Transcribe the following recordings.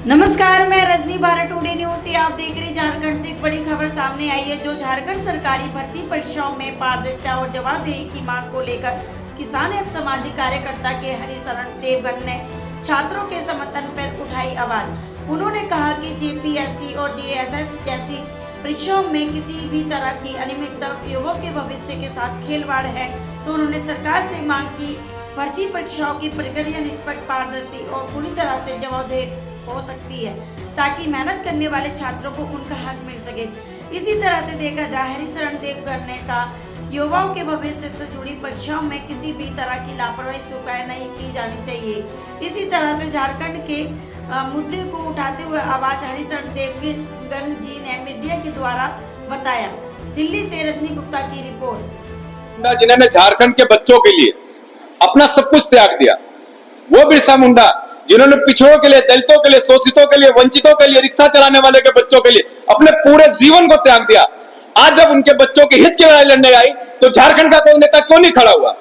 नमस्कार, मैं Rajni Bharat today news से आप देख रहे हैं। झारखंड से एक बड़ी खबर सामने आई है, जो झारखंड सरकारी भर्ती परीक्षाओं में पारदर्शिता और जवाबदेही की मांग को लेकर किसान एवं सामाजिक कार्यकर्ता के हरिशरण देवगन ने छात्रों के समर्थन पर उठाई आवाज। उन्होंने कहा कि जेपीएससी और जेएसएस जैसी परीक्षाओं में किसी भी तरह की अनियमितता युवाओं के भविष्य के साथ खिलवाड़ है, तो उन्होंने सरकार से मांग की भर्ती परीक्षाओं की प्रक्रिया निष्पक्ष, पारदर्शी और पूरी तरह से जवाबदेह हो सकती है, ताकि मेहनत करने वाले छात्रों को उनका हक मिल सके। इसी तरह से देखा जाए, हरिशरण देवगन ने कहा युवाओं के भविष्य से जुड़ी परीक्षाओं में किसी भी तरह की लापरवाही स्वीकार नहीं की जानी चाहिए। इसी तरह से झारखंड के मुद्दे को उठाते हुए आवाज हरिशरण देवगन जी ने मीडिया के द्वारा बताया। दिल्ली से रजनी गुप्ता की रिपोर्ट। जिन्होंने झारखंड के बच्चों के लिए अपना सब कुछ त्याग दिया, वो बिरसा मुंडा जिन्होंने पिछड़ों के लिए, दलितों के लिए, शोषितों के लिए, वंचितों के लिए, रिक्शा चलाने वाले के बच्चों के लिए अपने पूरे जीवन को त्याग दिया। आज जब उनके बच्चों के हित की लड़ाई लड़ने आई तो झारखंड का कोई नेता क्यों नहीं खड़ा हुआ?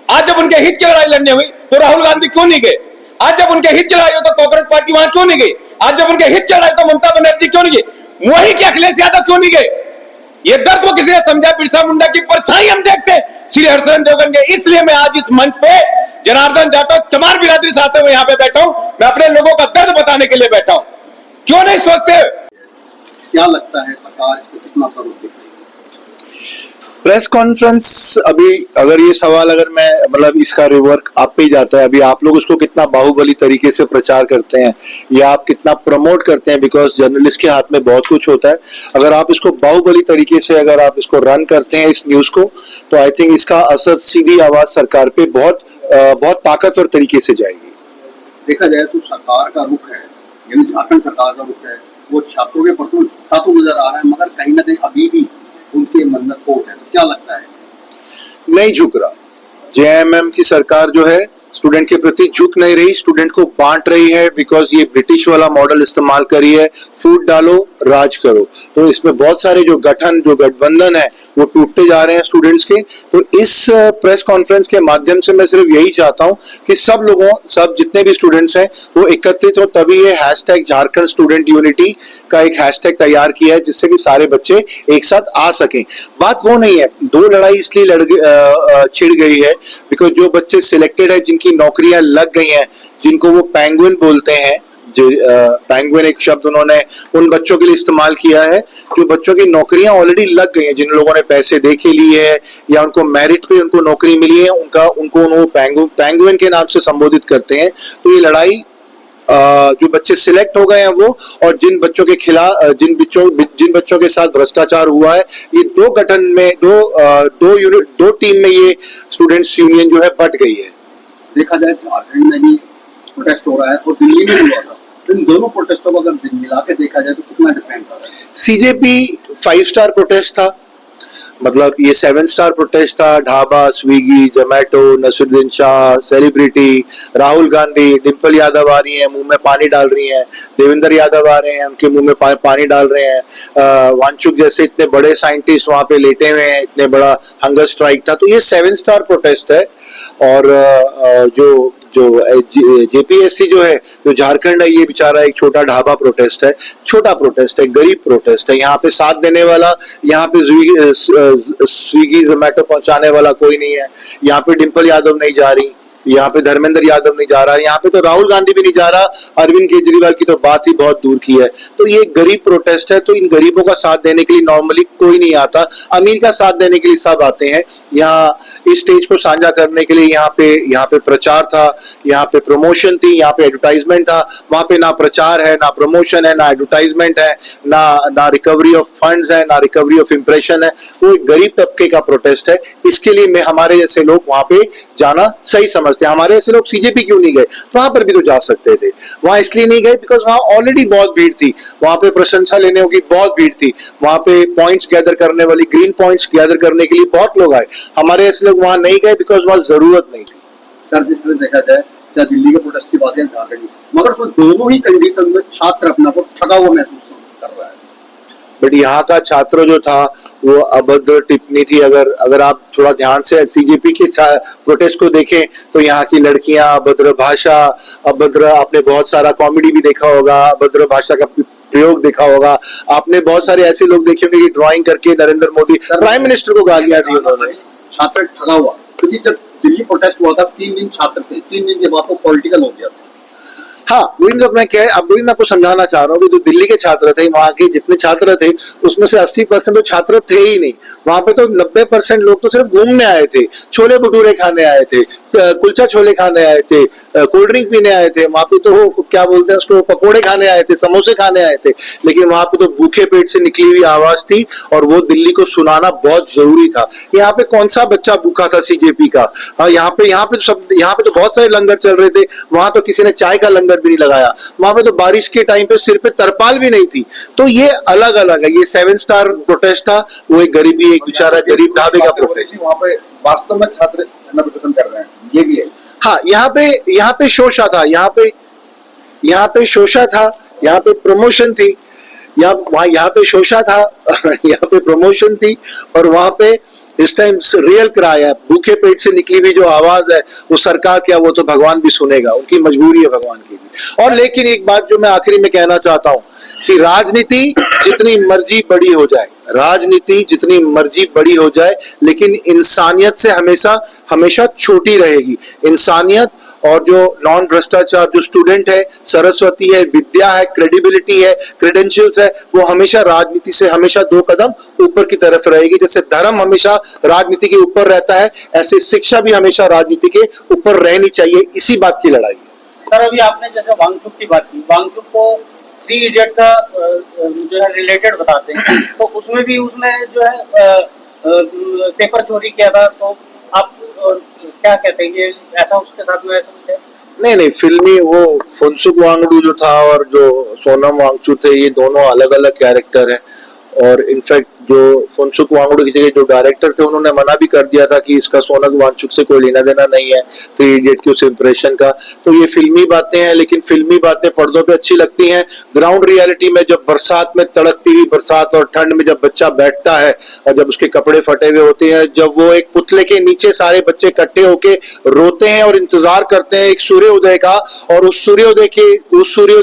आज जब उनके हित की लड़ाई लड़ने हुई तो राहुल गांधी क्यों नहीं गए? आज जब उनके हित की लड़ाई हो तो कांग्रेस पार्टी वहां क्यों नहीं गई? आज जब उनके हित की लड़ाई तो ममता बनर्जी क्यों नहीं गई? वही के अखिलेश यादव क्यों नहीं गए? ये दर्द को किसी ने समझा? बिरसा मुंडा की परछाई हम देखते हैं श्री हरिशरण देवगन के। इसलिए मैं आज इस मंच पे जनार्दन जाटव चमार बिरादरी से आते हुए यहाँ पे बैठा हूं। मैं अपने लोगों का दर्द बताने के लिए बैठा हूं। क्यों नहीं सोचते? क्या लगता है सरकार इस पर कितना करोड़ दिखाएगी? प्रेस कॉन्फ्रेंस, अभी अगर ये सवाल अगर मैं मतलब इसका रिवर्क आप पे ही जाता है, अभी आप लोग उसको कितना बाहुबली तरीके से प्रचार करते हैं या आप कितना प्रमोट करते हैं, बिकॉज जर्नलिस्ट के हाथ में बहुत कुछ होता है। अगर आप इसको बाहुबली तरीके से अगर आप इसको रन करते हैं इस न्यूज को, तो आई थिंक इसका असर सीधी आवाज सरकार पे बहुत ताकतवर तरीके से जाएगी। देखा जाए तो सरकार का रुख है, यानी झारखंड सरकार का रुख है, वो छात्रों के प्रति झुकता तो नजर आ रहा है, मगर कहीं ना कहीं अभी भी उनके मन में खोट है। तो क्या लगता है? नहीं झुक रहा। जेएमएम की सरकार जो है स्टूडेंट के प्रति झुक नहीं रही, स्टूडेंट को बांट रही है, बिकॉज ये ब्रिटिश वाला मॉडल इस्तेमाल करी है, फूट डालो राज करो। तो इसमें बहुत सारे जो गठबंधन है वो टूटते जा रहे हैं स्टूडेंट्स के। तो इस प्रेस कॉन्फ्रेंस के माध्यम से मैं सिर्फ यही चाहता हूं कि सब जितने भी स्टूडेंट्स हैं वो एकत्रित हो, तभी ये हैशटैग झारखंड स्टूडेंट यूनिटी का एक हैशटैग तैयार किया है, जिससे कि सारे बच्चे एक साथ आ सकें। बात वो नहीं है, दो लड़ाई इसलिए छिड़ गई है बिकॉज जो बच्चे सिलेक्टेड है, जिनकी नौकरियां लग गई हैं, जिनको वो पेंगुइन बोलते हैं, जो पेंगुइन एक शब्द उन्होंने उन बच्चों के लिए इस्तेमाल किया है जो बच्चों की नौकरियां ऑलरेडी लग गई हैं, जिन लोगों ने पैसे दे के लिए है या उनको मेरिट पे उनको नौकरी मिली है, उनको पेंगुइन के नाम से संबोधित करते हैं। तो ये लड़ाई जो बच्चे सिलेक्ट हो गए हैं वो, और जिन बच्चों के खिलाफ जिन बच्चों के साथ भ्रष्टाचार हुआ है, ये दो गठन में दो टीम में ये स्टूडेंट्स यूनियन जो है बट गई है। देखा जाए झारखंड में भी प्रोटेस्ट हो रहा है और दिल्ली में हुआ था, इन दोनों प्रोटेस्टों को अगर मिला के देखा जाए तो कितना डिफरेंट आ रहा है? सीजेपी 5 स्टार प्रोटेस्ट था, मतलब ये 7 स्टार प्रोटेस्ट था। ढाबा, स्विगी, जोमेटो, नसरुद्दीन शाह, सेलिब्रिटी, राहुल गांधी, डिम्पल यादव आ रही हैं, मुंह में पानी डाल रही हैं, देवेंद्र यादव आ रहे हैं, उनके मुंह में पानी डाल रहे हैं, वांचुक जैसे इतने बड़े साइंटिस्ट वहां पे लेटे हुए हैं, इतने बड़ा हंगर स्ट्राइक था। तो ये 7 स्टार प्रोटेस्ट है। और जो जेपीएससी जो है, जो झारखंड है, ये बेचारा एक छोटा ढाबा प्रोटेस्ट है, छोटा प्रोटेस्ट है, गरीब प्रोटेस्ट है। यहाँ पे साथ देने वाला, यहाँ पे स्विगी जोमेटो पहुंचाने वाला कोई नहीं है। यहाँ पे डिम्पल यादव नहीं जा रही, यहाँ पे धर्मेंद्र यादव नहीं जा रहा, यहाँ पे तो राहुल गांधी भी नहीं जा रहा, अरविंद केजरीवाल की तो बात ही बहुत दूर की है। तो ये गरीब प्रोटेस्ट है, तो इन गरीबों का साथ देने के लिए नॉर्मली कोई नहीं आता, अमीर का साथ देने के लिए सब आते हैं। यहाँ इस स्टेज को साझा करने के लिए यहाँ पे प्रचार था, यहाँ पे प्रमोशन थी, यहाँ पे एडवर्टाइजमेंट था। वहां पे ना प्रचार है, ना प्रमोशन है, ना एडवर्टाइजमेंट है, ना रिकवरी ऑफ फंड्स है, ना रिकवरी ऑफ इंप्रेशन है। वो एक गरीब तबके का प्रोटेस्ट है। इसके लिए मैं हमारे जैसे लोग वहां पे जाना सही समझते हैं। हमारे जैसे लोग सीजेपी क्यों नहीं गए? वहां पर भी तो जा सकते थे। वहां इसलिए नहीं गए बिकॉज वहां ऑलरेडी बहुत भीड़ थी, वहां पे प्रशंसा लेने की बहुत भीड़ थी, वहां पे पॉइंट्स गैदर करने वाली, ग्रीन पॉइंट्स गैदर करने के लिए बहुत लोग आए। हमारे ऐसे लोग वहां नहीं गए बिकॉज वहां जरूरत नहीं थी। सर, जिस तरह देखा जाए, चाहे दिल्ली के प्रोटेस्ट की बात है, झारखंड की, मगर उसमें दोनों ही कंडीशन में छात्र अपना को ठगा हुआ महसूस कर रहा है। बट यहाँ का छात्र जो था वो अभद्र टिप्पणी थी। अगर आप थोड़ा ध्यान से सीजेपी के प्रोटेस्ट को देखें तो यहाँ की लड़कियां, अभद्र भाषा, अभद्र, आपने बहुत सारा कॉमेडी भी देखा होगा, अभद्र भाषा का प्रयोग देखा होगा। आपने बहुत सारे ऐसे लोग देखे होंगे कि ड्राइंग करके नरेंद्र मोदी प्राइम मिनिस्टर को गालियां दी उन्होंने। छात्र ठगा हुआ, क्योंकि जब दिल्ली प्रोटेस्ट हुआ था 3 दिन छात्र थे, 3 दिन के बाद वो पॉलिटिकल हो गया था। हाँ, वही मैं मैं आपको समझाना चाह रहा हूँ कि जो दिल्ली के छात्र थे, वहां के जितने छात्र थे उसमें से 80% तो छात्र थे ही नहीं। वहां पे तो 90% लोग तो सिर्फ घूमने आए थे, छोले भटूरे खाने आए थे, कुलचा छोले खाने आए थे, कोल्ड ड्रिंक पीने आए थे। वहां पे तो क्या बोलते हैं उसको, पकोड़े खाने आए थे, समोसे खाने आए थे। लेकिन वहां पे तो भूखे पेट से निकली हुई आवाज थी और वो दिल्ली को सुनाना बहुत जरूरी था। यहाँ पे कौन सा बच्चा भूखा था सीजेपी का? यहाँ पे तो बहुत सारे लंगर चल रहे थे। वहां तो किसी ने चाय का लंगर भी नहीं लगाया। वहां पे तो बारिश के टाइम पे सिर पे तरपाल भी नहीं थी। तो ये अलग अलग है। ये 7 स्टार प्रोटेस्ट था, वो एक गरीबी, एक बेचारा गरीब ढाबे का प्रोटेस्ट। वहाँ पे वास्तव में छात्र धरना प्रदर्शन कर रहे हैं, ये भी है। हाँ, यहाँ पे शोषा था, यहाँ पे शोषा था, यहाँ पे प्रमोशन थी, यहाँ पे शोषा था यहाँ पे प्रमोशन थी। और वहां पे इस टाइम रियल क्राई है, भूखे पेट से निकली हुई जो आवाज है वो सरकार क्या, वो तो भगवान भी सुनेगा, उनकी मजबूरी है भगवान की भी। और लेकिन एक बात जो मैं आखिरी में कहना चाहता हूं कि राजनीति जितनी मर्जी बड़ी हो जाए, राजनीति जितनी मर्जी बड़ी हो जाए, लेकिन इंसानियत से हमेशा छोटी रहेगी। इंसानियत और जो नॉन भ्रष्टाचार, जो स्टूडेंट है, सरस्वती है, विद्या है, क्रेडिबिलिटी है, क्रेडेंशियल्स है, वो हमेशा राजनीति से हमेशा 2 कदम ऊपर की तरफ रहेगी। जैसे धर्म हमेशा राजनीति के ऊपर रहता है, ऐसे शिक्षा भी हमेशा राजनीति के ऊपर रहनी चाहिए। इसी बात की लड़ाई है। सर, अभी आपने जैसे वांगचुक की बात की, वांगचुक को 3 इडियट का जो है रिलेटेड बताते हैं, तो उसमें जो है पेपर चोरी किया था। तो आप क्या कहते हैं, ये ऐसा उसके साथ में ऐसा कुछ है? नहीं, फिल्मी वो फुनसुक वांगडू जो था और जो सोनम वांगचुक थे, ये दोनों अलग अलग कैरेक्टर है। और इनफैक्ट जो फुनसुक वांगडू की जगह जो डायरेक्टर थे उन्होंने मना भी कर दिया था कि इसका सोनम वांगचुक से कोई लेना देना नहीं है, 3 इडियट के उस इंप्रेशन का। तो ये फिल्मी बातें हैं, लेकिन फिल्मी बातें पर्दों पे अच्छी लगती हैं। ग्राउंड रियलिटी में जब बरसात में, तड़कती हुई बरसात और ठंड में जब बच्चा बैठता है और जब उसके कपड़े फटे हुए होते हैं, जब वो एक पुतले के नीचे सारे बच्चे इकट्ठे होके रोते हैं और इंतजार करते हैं एक सूर्योदय का, और उस सूर्योदय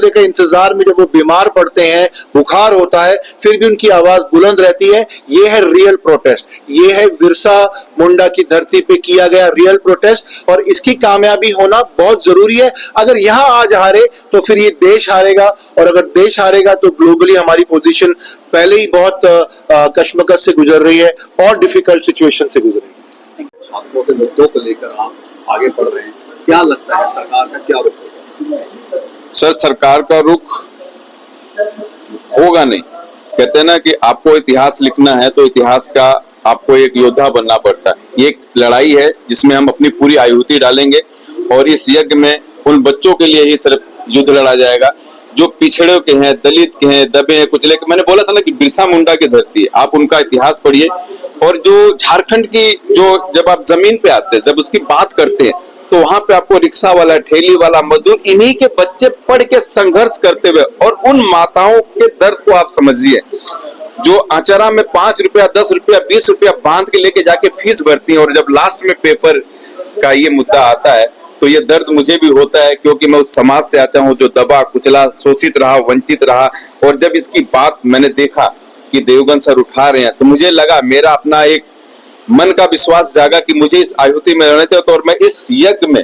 के इंतजार में जब वो बीमार पड़ते हैं, बुखार होता है, फिर भी उनकी आवाज बुलंद रहती है। ये है रियल प्रोटेस्ट, ये है बिरसा मुंडा की धरती पे किया गया रियल प्रोटेस्ट, और इसकी कामयाबी होना बहुत जरूरी है। अगर यहाँ आज हारे तो फिर ये देश हारेगा, और अगर देश हारेगा तो ग्लोबली हमारी पोजीशन पहले ही बहुत कश्मकश से गुजर रही है और डिफिकल्ट सिचुएशन से गुजर रही है। छात्रों के मुद्दों को लेकर आप आगे बढ़ रहे हैं, क्या लगता है सरकार का क्या रुख होगा? सर, सरकार का रुख होगा नहीं। कहते हैं ना कि आपको इतिहास लिखना है तो इतिहास का आपको एक योद्धा बनना पड़ता है। ये एक लड़ाई है जिसमें हम अपनी पूरी आहुति डालेंगे, और इस यज्ञ में उन बच्चों के लिए ही सिर्फ युद्ध लड़ा जाएगा जो पिछड़े के हैं, दलित के हैं, दबे हैं, कुचले के। मैंने बोला था ना कि बिरसा मुंडा की धरती है, आप उनका इतिहास पढ़िए। और जो झारखंड की, जो जब आप जमीन पे आते हैं, जब उसकी बात करते हैं, तो वहां पे आपको रिक्शा वाला, ठेली वाला, मजदूर, इन्हीं के बच्चे पढ़ के संघर्ष करते हुए, और उन माताओं के दर्द को आप समझिए जो आचरा में 5 रुपया, 10 रुपया, 20 रुपया बांध के लेके जाके फीस भरती है, और जब लास्ट में पेपर का ये मुद्दा आता है तो ये दर्द मुझे भी होता है, क्योंकि मैं उस समाज से आता हूँ जो दबा कुचला, शोषित रहा, वंचित रहा। और जब इसकी बात मैंने देखा कि देवगन सर उठा रहे हैं, तो मुझे लगा, मेरा अपना एक मन का विश्वास जागा कि मुझे इस आहुति में रहने थे, और मैं इस यज्ञ में,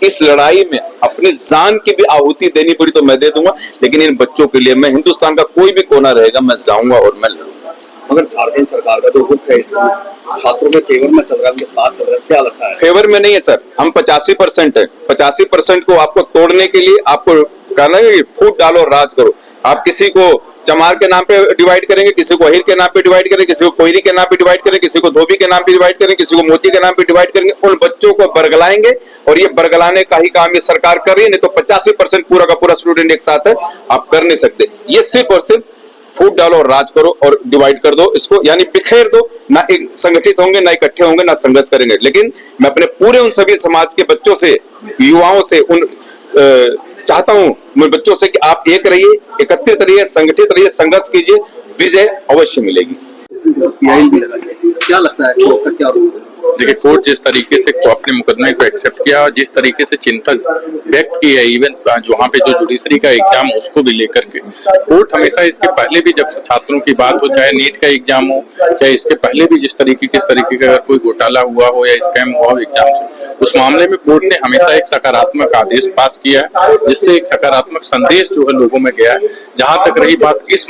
इस लड़ाई में अपनी जान की भी आहुति देनी पड़ी तो मैं दे दूंगा। लेकिन इन बच्चों के लिए मैं, हिंदुस्तान का कोई भी कोना रहेगा, मैं जाऊंगा और मैं लड़ूंगा। मगर झारखंड सरकार का जो रुख है इसमें छात्रों के फेवर में चल रहा है, उनके साथ चल रहा है, क्या लगता है? फेवर में नहीं है सर, हम 85% है। 85% को आपको तोड़ने के लिए आपको कहना है कि फूट डालो, राज करो। आप किसी को चमार के नाम पे डिवाइड करेंगे, किसी को अहिर के नाम पे डिवाइड करेंगे, किसी को कोयरी के नाम पे डिवाइड करेंगे, किसी को धोबी के नाम पे डिवाइड करेंगे, किसी को मोची के नाम पे डिवाइड करेंगे। उन बच्चों को बरगलाएंगे, और ये बरगलाने का ही काम ये सरकार कर रही है। नहीं तो 85% पूरा का पूरा स्टूडेंट एक साथ है, आप कर नहीं सकते। ये सिर्फ और सिर्फ फूट डालो और राज करो और डिवाइड कर दो इसको, यानी बिखेर दो। ना एक संगठित होंगे, ना इकट्ठे होंगे, ना संघर्ष करेंगे। लेकिन मैं अपने पूरे उन सभी समाज के बच्चों से, युवाओं से, चाहता हूं, मैं बच्चों से कि आप एक रहिए, एकत्रित रहिए, संगठित रहिए, संघर्ष कीजिए। विजय अवश्य मिलेगी। पीआई भी लगाई है। क्या लगता है कोर्ट का क्या रोल है? देखिए, कोर्ट जिस तरीके से अपने मुकदमे को एक्सेप्ट किया और जिस तरीके से चिंता व्यक्त की है, इवन वहाँ पे जो जुडिशरी का एग्जाम उसको भी लेकर के कोर्ट हमेशा इसके पहले भी जब छात्रों की बात हो, चाहे नीट का एग्जाम हो, चाहे इसके पहले भी जिस तरीके का अगर कोई घोटाला हुआ हो या स्कैम हुआ हो एग्जाम से, उस मामले में कोर्ट ने हमेशा एक सकारात्मक आदेश पास किया है, जिससे एक सकारात्मक संदेश जो है लोगों में गया है। जहां तक रही बात इस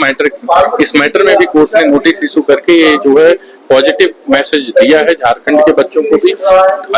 मैटर में भी कोर्ट ने नोटिस इशू करके ये जो है पॉजिटिव मैसेज दिया है झारखंड के बच्चों को भी,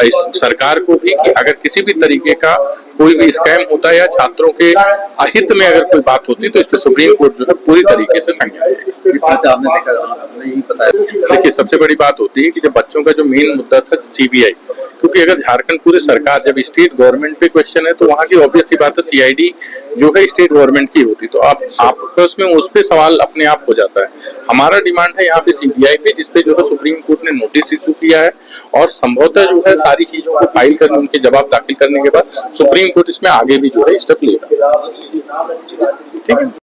इस सरकार को भी, कि अगर किसी भी तरीके का कोई भी स्कैम होता है या छात्रों के अहित में अगर कोई बात होती है तो इस पर सुप्रीम कोर्ट जो है पूरी तरीके से संज्ञान लेगी। इस तरह से आपने देखा, आपने ही बताया। देखिए, सबसे बड़ी बात होती है कि जब बच्चों का जो मेन मुद्दा था सीबीआई, क्योंकि अगर झारखंड पूरी सरकार जब स्टेट गवर्नमेंट पे क्वेश्चन है तो वहाँ की ऑब्वियस सी बात है सीआईडी जो है स्टेट गवर्नमेंट की होती, तो आप उसमें उस पे सवाल अपने आप हो जाता है। हमारा डिमांड है यहाँ पे सीबीआई पे, जिसपे जो है सुप्रीम कोर्ट ने नोटिस इशू किया है और संभवतः जो है सारी चीजों को फाइल करने, उनके जवाब दाखिल करने के बाद सुप्रीम कोर्ट इसमें आगे भी जो है स्टेप लेगा। ठीक है।